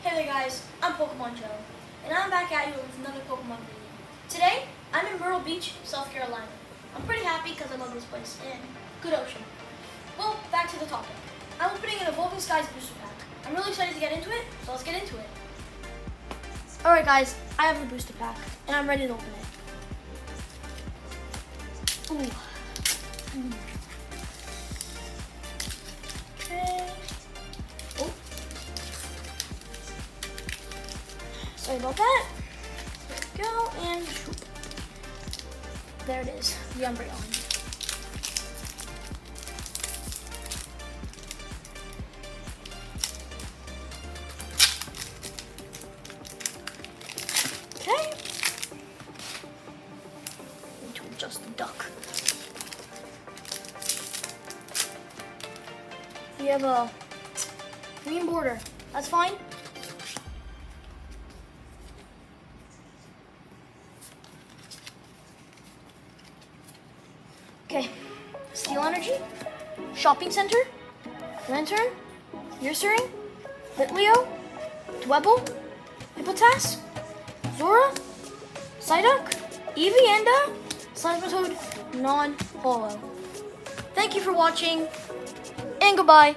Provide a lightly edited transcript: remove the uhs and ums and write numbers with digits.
Hey there guys, I'm Pokemon Joe, and I'm back at you with another Pokemon video. Today, I'm in Myrtle Beach, South Carolina. I'm pretty happy because I love this place, and good ocean. Well, back to the topic. I'm opening an Evolving Skies booster pack. I'm really excited to get into it, so let's get into it. Alright guys, I have the booster pack, and I'm ready to open it. Ooh. Okay. Oh. Sorry about that. There we go, and shoop. There it is, the Umbreon. Okay. Need to adjust the duck. We have a green border. That's fine. Okay, Steel Energy, Shopping Center, Lantern, Ursaring, Litleo, Dwebble, Hippotas, Zora, Psyduck, Eevee, Slimeatoad, non-holo. Thank you for watching, and goodbye.